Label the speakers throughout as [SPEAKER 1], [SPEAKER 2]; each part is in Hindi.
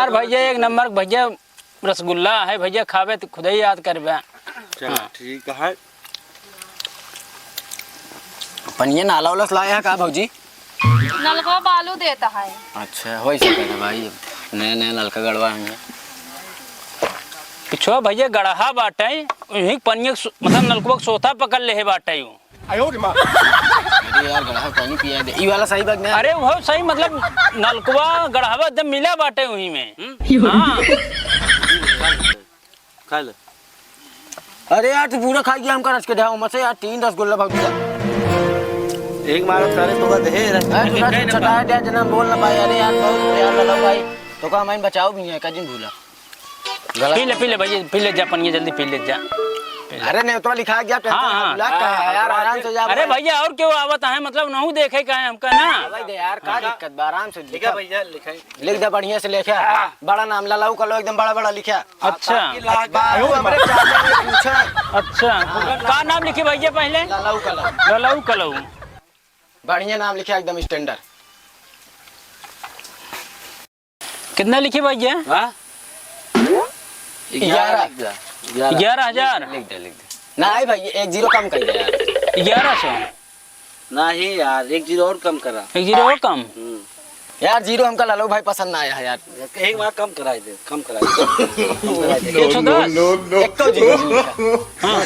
[SPEAKER 1] यार भैया एक नंबर भैया रसगुल्ला है भैया, खावे तो खुद ही याद करबे।
[SPEAKER 2] चलो ठीक है।
[SPEAKER 3] पनिया नाला उलस लाया है का भौजी?
[SPEAKER 4] नलका बालू देता है।
[SPEAKER 3] अच्छा हो सके है भाई, नया नया नलका गड़वा है।
[SPEAKER 1] पिछुआ भैया गढ़हा बाटे यही पनिया मतलब नलकुआ सोता पकड़ ले है बाटे यूं।
[SPEAKER 3] अरे यार गढ़हा पानी पिया दे ई वाला सही बात नहीं।
[SPEAKER 1] अरे वो सही मतलब नलकुआ गढ़ावा एकदम मिला बाटे वहीं में। हाँ
[SPEAKER 2] खा ले।
[SPEAKER 3] अरे यार तू पूरा खा गया हमका रच के दे मत से यार 3 रसगुल्ला भौजी।
[SPEAKER 2] एक मारो सारे तो का दे
[SPEAKER 3] अरे छटा दे जना बोल ना भाई। अरे यार बहुत यार ललो भाई तो का मैं बचाओ भी है कजिन भूला।
[SPEAKER 1] पी ले भैया पी ले जा पनिया जल्दी पी ले जा।
[SPEAKER 3] अरे नहीं तो लिखा गया यार आराम से जा।
[SPEAKER 1] अरे भैया और क्यों आवत है मतलब नहु देखे का है हमका ना
[SPEAKER 3] भाई दे यार का दिक्कत बा आराम से
[SPEAKER 2] लिखा भैया लिखाई
[SPEAKER 3] लिख दे बढ़िया से लिखा बड़ा नाम ललाऊ का लो एकदम बड़ा बड़ा लिखा।
[SPEAKER 1] अच्छा
[SPEAKER 3] हमारे चाचा ने पूछा।
[SPEAKER 1] अच्छा का नाम लिखे भैया पहले?
[SPEAKER 3] ललाऊ कलऊ।
[SPEAKER 1] ललाऊ कलऊ
[SPEAKER 3] बढ़िया नाम लिखा एकदम स्टैंडर्ड।
[SPEAKER 1] कितना लिखे भैया? 11,000
[SPEAKER 3] लिख दे नहीं भाई 1 0 कम कर दे यार।
[SPEAKER 1] 1100
[SPEAKER 2] नहीं यार 1 0 और कम करा।
[SPEAKER 1] 1 0 और कम
[SPEAKER 3] यार 0 हमका ललो भाई पसंद ना आया है यार।
[SPEAKER 2] एक बार कम कराई दे
[SPEAKER 1] 110
[SPEAKER 3] एक तो 0 हां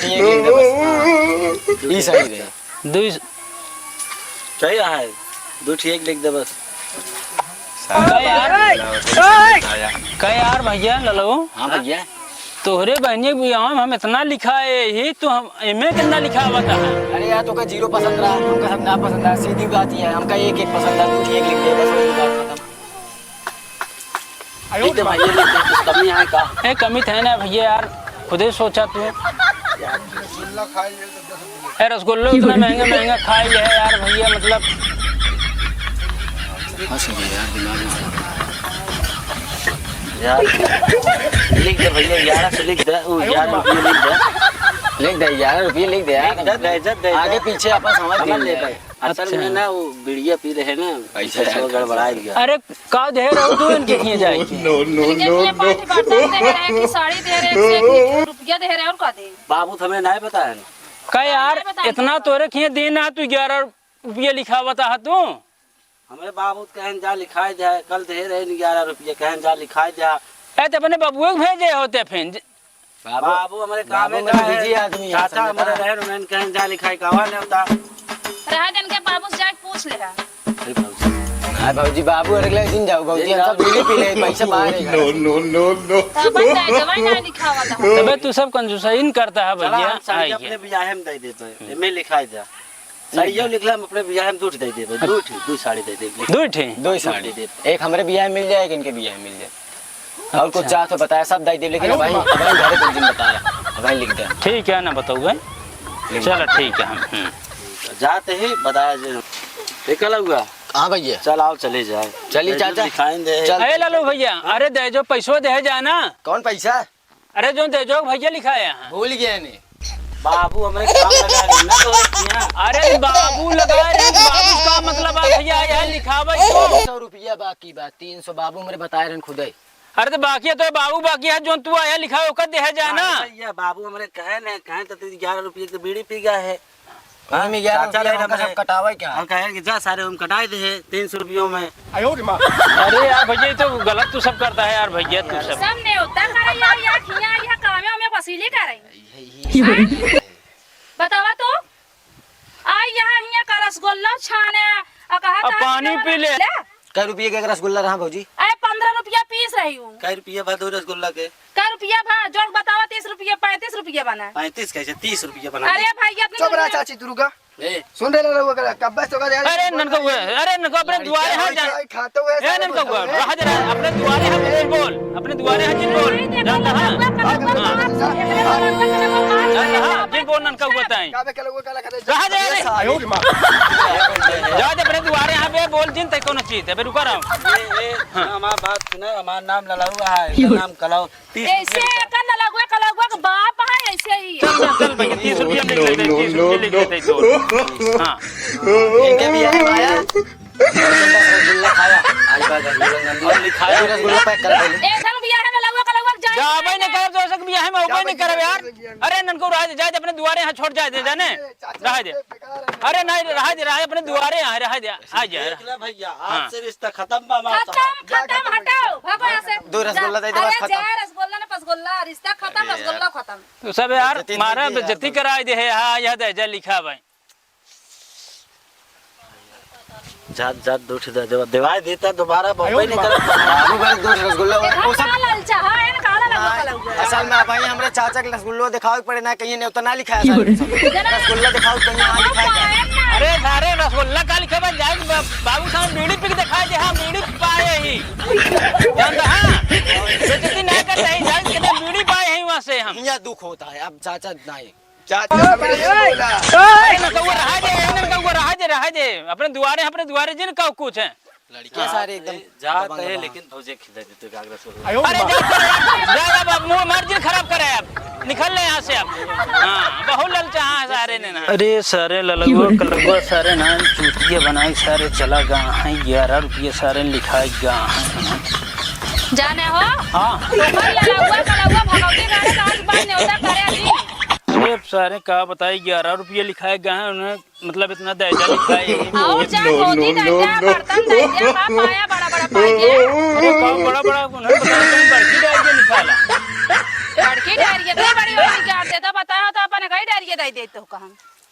[SPEAKER 3] ये सही रहे
[SPEAKER 1] 2
[SPEAKER 2] सही है 2 ठीक लिख दे बस।
[SPEAKER 1] का यार भैया ललो।
[SPEAKER 3] हां भैया
[SPEAKER 1] तोहरे बहनी बियाह में हम इतना लिखा है ही तो हम एमे कितना लिखा बता है।
[SPEAKER 3] अरे यार तो का 0 पसंद रहा हमका सब ना पसंद है सीधी बात ही है। हमका एक पसंद है 2 ठीक लिख दे बस वही बात खत्म।
[SPEAKER 2] लिख दे भैया लिख दे कुछ कमी है का?
[SPEAKER 1] ए कमी है ना भैया यार खुद ही सोचा तू। रसगुल्ला इतना महंगा महंगा खाई है यार भैया मतलब
[SPEAKER 2] यार लिख दे भैया 1100 लिख दे 11
[SPEAKER 3] रुपये लिख दे यार आगे पीछे अपन समझ ले भाई।
[SPEAKER 2] असल में ना वो बिड़िया पी रहे ना पैसा गड़बड़ा गया।
[SPEAKER 1] अरे का दे रहे तू इनके किए जाएगी
[SPEAKER 4] कि साड़ी दे रहे रुपया दे रहे और का दे
[SPEAKER 2] बाबू हमें नहीं पता है
[SPEAKER 1] का यार इतना तोरे किए देना तू 11 रुपया लिखा बता है तू।
[SPEAKER 2] हमारे बाबू कहन जा लिखाई जाए कल दे रहे 11 रुपये कहन जा लिखाई जा।
[SPEAKER 1] ए तो अपने बबुए भेजे होते फिर
[SPEAKER 2] बाबू हमारे काम में
[SPEAKER 3] बिजी आदमी
[SPEAKER 2] चाचा हमारे रहे उन्होंने कहन जा लिखाई कावा नहीं होता
[SPEAKER 4] रहा जन के बाबू से जाके पूछ ले रहा।
[SPEAKER 3] हां भौजी बाबू अगले दिन जाओ भौजी हम सब बीड़ी पी ले पैसा बाहर है।
[SPEAKER 2] नो
[SPEAKER 4] तब दवाई ना लिखावा था
[SPEAKER 1] तबे तू सब कंजूसाइन करता है भैया।
[SPEAKER 2] साड़ी अपने बियाह में दे देते हैं मैं लिखाई जा साड़ियों लिखला हम अपने बियाह में दूध दे दे दो साड़ी दे दे
[SPEAKER 3] दो साड़ी दे एक हमारे बियाह में मिल जाए एक इनके बियाह में मिल जाए और कुछ चाह तो बताया सब दे दे लेकिन भाई भाई घर पे दिन बताया भाई लिख दे
[SPEAKER 1] ठीक है ना बताऊंगा चलो ठीक है हम
[SPEAKER 2] जाते ही बताया जे निकल हुआ।
[SPEAKER 3] हां भैया
[SPEAKER 2] चल आओ चले जाए
[SPEAKER 3] चलिए चाचा
[SPEAKER 2] दिखाएंगे
[SPEAKER 3] चल
[SPEAKER 1] ए लालू भैया अरे दे जो पैसो दे जाना।
[SPEAKER 3] कौन पैसा?
[SPEAKER 1] अरे जो दे जो भैया लिखाया
[SPEAKER 3] भूल गया ने
[SPEAKER 2] बाबू हमें काम लगा रहे ना तो
[SPEAKER 1] अरे बाबू लगा रहे बाबू का मतलब है भैया यह लिखावा
[SPEAKER 3] 100 रुपया बाकी बात 300 बाबू मेरे बताए रहे खुद ही।
[SPEAKER 1] अरे तो बाकी है तो बाबू बाकी है जो तू आया लिखा ओकर दे जाना।
[SPEAKER 2] भैया बाबू हमारे कहे ने कहे तो 11 रुपये की बीड़ी पी गया है
[SPEAKER 3] हम 11 रुपया सब कटावे क्या
[SPEAKER 2] हम कहे कि जा सारे हम कटाए दे 300 रुपयों में।
[SPEAKER 1] अरे यार भैया तो गलत तू सब करता है यार भैया तू सब
[SPEAKER 4] सब न्योता करे यार खिया या कामे में वसीले करे बतावा तो आई यहाँ का रसगुल्ला छाने कहा
[SPEAKER 1] पानी पी ले।
[SPEAKER 3] कै रुपये के रसगुल्ला रहा भौजी?
[SPEAKER 4] 15 रुपया पीस रही हूँ।
[SPEAKER 2] कै रुपया बा 2 रसगुल्ला के?
[SPEAKER 4] कै रुपया भा जोड़ बतावा 30 रुपया 35 रुपया बना
[SPEAKER 2] 35 कैसे 30 रुपया बना।
[SPEAKER 4] अरे भाई अपने
[SPEAKER 3] चुप रहा चाची तू रुका सुन रहे लोग कब्बा तो कर
[SPEAKER 1] अरे ननका अपने दुआरे हां जा
[SPEAKER 3] खाते हुए
[SPEAKER 1] ए ननका रहा जरा अपने दुआरे हां बोल अपने दुआरे हां जिन बोल जानता हां जिन बोल ननका बताएं रहा जा आयो रे मां जा दे अपने दुआरे हां बे बोल जिन तै कोनो चीज है रुका रहा
[SPEAKER 2] हमारा बात सुना हमारा नाम लला हुआ है नाम कलाओ 30
[SPEAKER 4] ऐसे का ललागुआ का बाप है ऐसे ही
[SPEAKER 1] चल भैया 30 रुपया लिख ले 30 रुपया लिख ले तो हां
[SPEAKER 3] इनके भी आया रसगुल्ला खाया
[SPEAKER 2] आज बात रसगुल्ला लिखाया
[SPEAKER 3] रसगुल्ला पैक कर पहले
[SPEAKER 4] ए धन बियाह में लगवा कलवा जाए
[SPEAKER 1] जा भाई ने करब तो सक बियाह में उपाय नहीं करब यार। अरे ननको रह दे, जाए अपने दुआरे यहाँ छोड़ जाए दे, जाने रह दे। अरे नहीं रह दे, रह अपने दुआरे यहाँ रह दे, आ जा।
[SPEAKER 2] देख ले भैया आज से रिश्ता खत्म मामा।
[SPEAKER 4] खत्म हटाओ भागो यहाँ से।
[SPEAKER 3] दो रसगुल्ला दे दे बस
[SPEAKER 4] अरे
[SPEAKER 3] खत्म।
[SPEAKER 4] जा रसगुल्ला ने पसगुल्ला रिश्ता खत्म रसगुल्ला खत्म।
[SPEAKER 1] तो सब यार मारा बेइज्जती कराई दे है। हाँ यह दे जा लिखा भाई।
[SPEAKER 2] जात जात दूठ दे देवाय देता दोबारा बम्बई नहीं करता।
[SPEAKER 3] बाबू भाई दो रसगुल्ला वो सब
[SPEAKER 4] लालचा है ना काला लगवा कलवा।
[SPEAKER 3] असल में भाई हमरे चाचा के रसगुल्लो दिखाओ के पड़े ना, कहीं ने उतना लिखाया रसगुल्ला दिखाओ कहीं यहाँ लिखाया।
[SPEAKER 1] अरे सारे रसगुल्ला का लिखा भाई जाए बाबू साहब बीड़ी पी के दिखाई दे। हाँ बीड़ी पाए ही जानता। हाँ बेइज्जती नहीं करते हैं, जाए कितने बीड़ी पाए हैं वहाँ से हम।
[SPEAKER 3] यहाँ दुख होता है अब चाचा नहीं
[SPEAKER 1] रहा दे अपने दुआरे जिन का कुछ है
[SPEAKER 3] लड़कियां सारे एकदम
[SPEAKER 2] जात है लेकिन भौजे खिला देते कागज रसगुल्ला।
[SPEAKER 1] अरे जा बाप मुंह मार्जिन खराब करे आप, निकल ले यहाँ से आप। हाँ बहुत ललचा हाँ सारे ने ना। अरे सारे ललगो कलगो सारे ना चूतिया बनाई सारे चला गा है 11 रुपये सारे लिखाई गा
[SPEAKER 4] जाने हो।
[SPEAKER 1] हाँ
[SPEAKER 4] भगवती गाने का आज बात न्योता करे अभी।
[SPEAKER 1] अरे सारे का बताई 11 रुपये लिखाए गए हैं उन्हें, मतलब इतना दहेजा लिखाए।
[SPEAKER 4] और जा गोदी दहिया बर्तन दहिया का पाया बड़ा बड़ा पाया।
[SPEAKER 1] अरे कौन बड़ा बड़ा उन्हें बताया तुम बड़की दहेजा निकाला।
[SPEAKER 4] लड़की डायरिया तो बड़ी बड़ी क्या देता बताया तो अपन कहीं डायरिया दे देते हो कहां।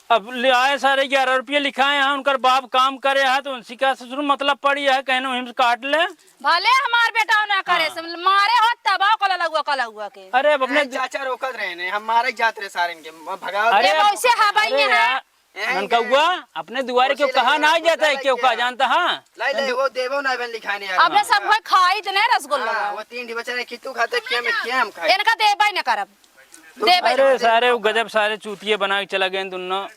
[SPEAKER 1] अब ले आए सारे 11 रुपये लिखाए हैं, उनका बाप काम करे है तो उनसी का ससुर मतलब पड़ी है कहने हिम काट ले।
[SPEAKER 4] भले हमार बेटा ना करे मारे हो तबाह कला हुआ के।
[SPEAKER 1] अरे अब अपने
[SPEAKER 3] चाचा रोकत रहे ने हम मारे जात रहे सारे इनके भगाओ।
[SPEAKER 1] अरे
[SPEAKER 4] वैसे हवाई
[SPEAKER 1] अरे
[SPEAKER 4] है
[SPEAKER 1] ननका हुआ अपने दुआरे क्यों कहा ना जाता है क्यों कहा जानता। हाँ
[SPEAKER 3] लाई ले वो देवो ना बन लिखाने यार
[SPEAKER 4] अपने सब कोई खाई तो नहीं रसगुल्ला
[SPEAKER 3] वो 3 बच्चे कितु खाते क्या में क्या हम खाए
[SPEAKER 4] इनका दे भाई न करब दे भाई।
[SPEAKER 1] अरे सारे गजब सारे चूतिये बना के चला गए दोनों।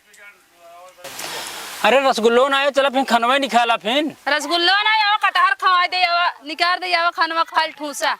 [SPEAKER 1] अरे रसगुल्लो ना आयो चला फिर खनवा निकाला फिर
[SPEAKER 4] रसगुल्ला ना आओ कटहर खवा दे निकाल दे आओ खनवा खाल ठूसा